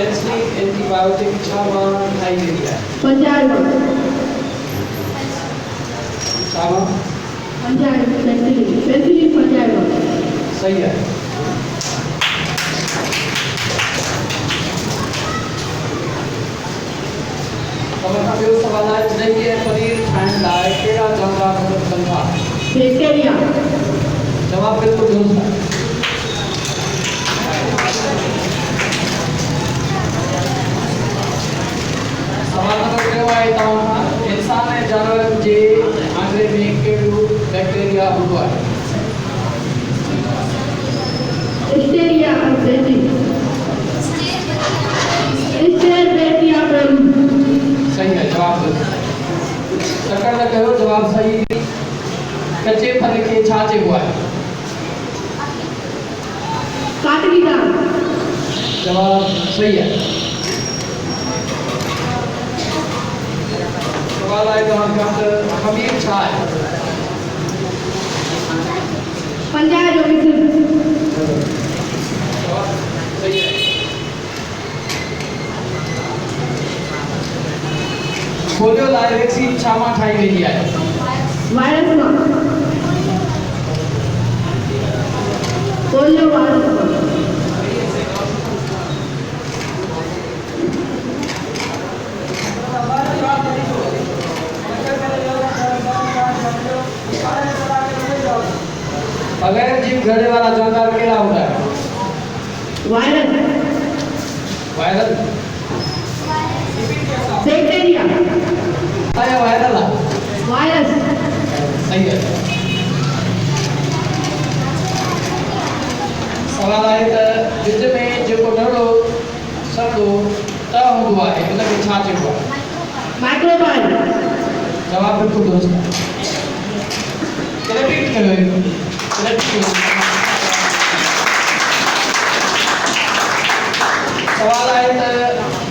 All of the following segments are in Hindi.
पेंसिलिन एंटीबायोटिक छामा खाई गई है पंजाब छामा पेंसिलिन पंजाब सही है तव्हां ॿियो सवाल आहे ॾही ऐं पनीर ठाहिण लाइ कहिड़ा जानवर मदद कनि था बैक्टीरिया जवाब बिल्कुलु दुरुस्त आहे सवाल नंबर ॿियो आहे तव्हां खां इंसान ऐं जानवरनि जे आङिरे में कहिड़ो बैक्टीरिया हूंदो आहे Listeria बैक्टीरिया सही है जवाब टक्कर न कयो जवाब सही कच्चे फल खे छा चइबो आहे काटलीदार जवाब सही है सवाल आहे तव्हां खां त खमीर छा आहे पंजाब जो मिसल जवाब सही है पोलियो लाइ वैक्सीन छा मां ठाही वेंदी आहे वायरस मां पोलियो वायरस बगैर जीव घड़े वाला जानवर केड़ा होता है वायरल बैक्टीरिया आया वायरल वायरस सही है सवाल आहे त विच में जेको नड़ो सड़ो त हूंदो आहे उन खे छा चइबो आहे माइक्रोबायल जवाब बिल्कुलु दुरुस्त आहे रिपीट कयो सवाल आहे त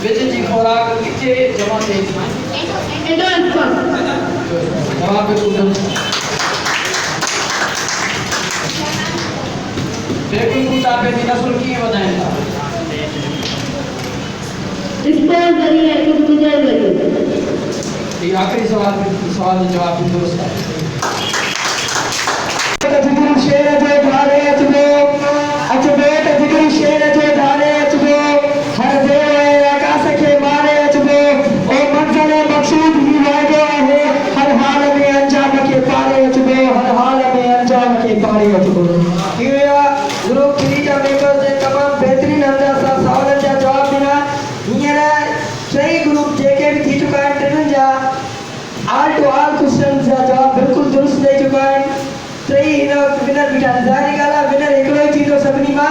विच जी खुराक किथे जमा थिए थी जवाब बिल्कुलु दुरुस्त बेबी कुत्ते जी नस्ल कीअं वधाइनि था ये आखिरी सवाल जो जवाब दुरुस्त है शेर जो धारे अचबो अचबे त जिगरी शेर जो धारे अचबो हर देव आकाश के मारे अचबो ओ मंज़िल मक़सूद ही वाइदो आहे हर हाल में अंजाम के पारे अचबो हर हाल में अंजाम के पारे अचबो किया ग्रुप 3 जा मेंबर जे तमाम बेहतरीन अंदाज़ सां सवालनि जा जवाब ॾिना हींअर सही ग्रुप जेके भी थी चुका है ट्रेन जा ऑल टू ऑल क्वेश्चन जा जवाब बिल्कुल दुरुस्त दे चुका है सही इन विनर बीठा ज़ाहिरी ॻाल्हि आहे विनर हिकिड़ो ई थींदो सभिनी मां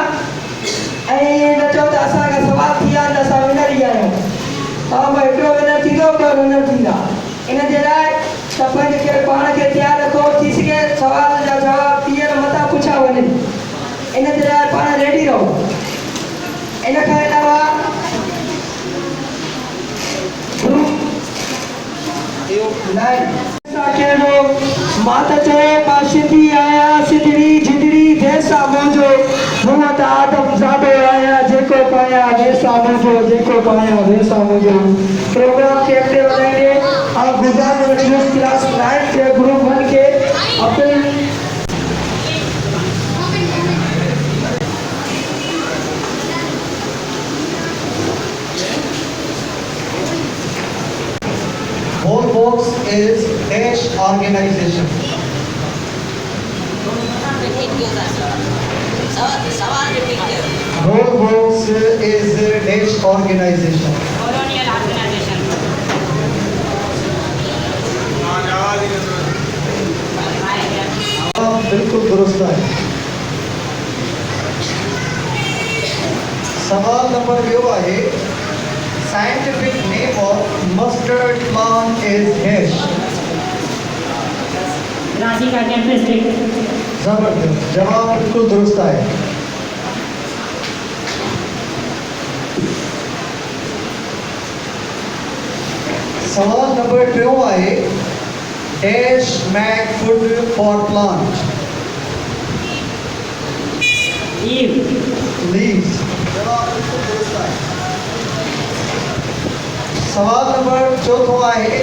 ऐं न चओ त असांखां सवाल थी विया त असां विनर ई आहियूं तव्हां मां हिकिड़ो विनर थींदो ॿ विनर थींदा इन जे लाइ त पंहिंजे पाण खे तयारु रखो थी सघे सवाल जा जवाब ॿीहर मथां पुछा वञनि इन जे लाइ पाण रेडी रहो इन खां अलावा माता चए मां सिंधी आया सिंधड़ी जिंदड़ी देसा मुंहिंजो हुआ त आदम ज़ादो आया जेको पाया वेसा मुंहिंजो जेको पाया वेसा मुंहिंजो प्रोग्राम के अॻिते वधाईंदे आप गुज़ार न्यूज़ क्लास 9 के ग्रुप 1 के अपनी Volvox is dash organization. Volvox is dash organization. Colonial organization. बिल्कुल दुरुस्त है सवाल नंबर ॿियो आहे scientific name of mustard plant is dash Ranchi का कैंपस जबरदस्त जवाब बिल्कुल दुरुस्त है सवाल नंबर 2 आहे dash make food for plant ईव leaves जवाब बिल्कुल दुरुस्त है सवाल नंबर चौथो आहे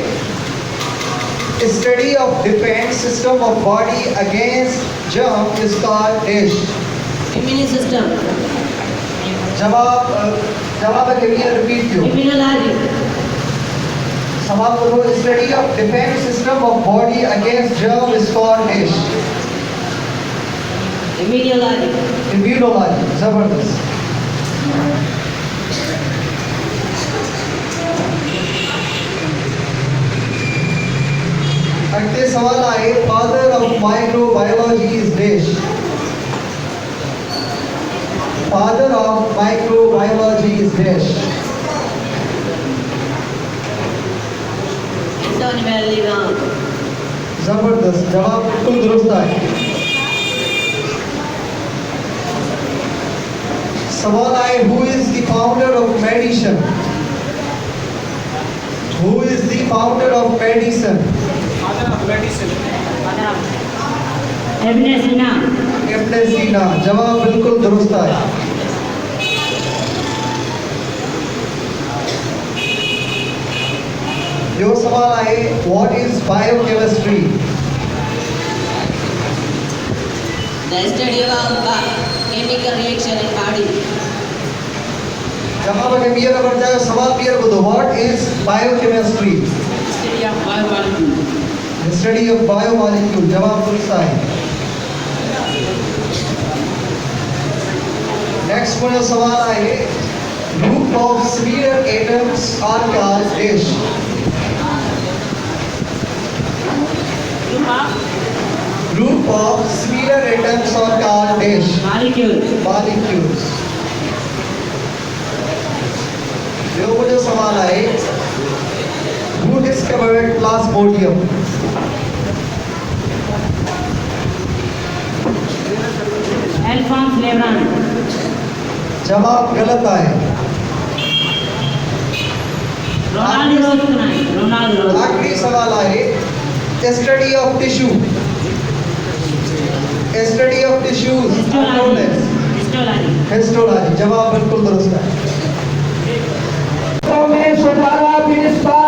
study of defence system of body against germ is called dash Immune system. जवाब के लिए रिपीट कियो Immunology. सवाल करो study of defence system of body against germ is called dash Immunology. Immunology जबरदस्त अगले सवाल आए father of microbiology is dash father of microbiology is dash Anthony Bellingham. जबरदस्त जवाब बिल्कुल दुरुस्त है सवाल आए who is the founder of medicine who is the founder of medicine Ibn Sina. इब्न सीना जवाब बिल्कुल दुरुस्त है जो सवाल आए what is biochemistry The study of chemical reaction in body. जवाब अगर बियर अगर जाए सवाल बियर को दो what is biochemistry Study of biomolecule. Study of biomolecule जवाब दुरुस्त है नेक्स्ट मुझे सवाल आए group of sphere atoms are called dash group of sphere atoms are called dash Molecule. Molecules जो मुझे सवाल आए who discovered plasmodium Alphonse Lebrun. जवाब गलत आए Ronald Roscoe. Ronald Roscoe. आखिरी सवाल आए study of tissue study of tissues Histology. Histology. Histology जवाब बिल्कुल दुरुस्त है में सुधारा प्रिंसिपल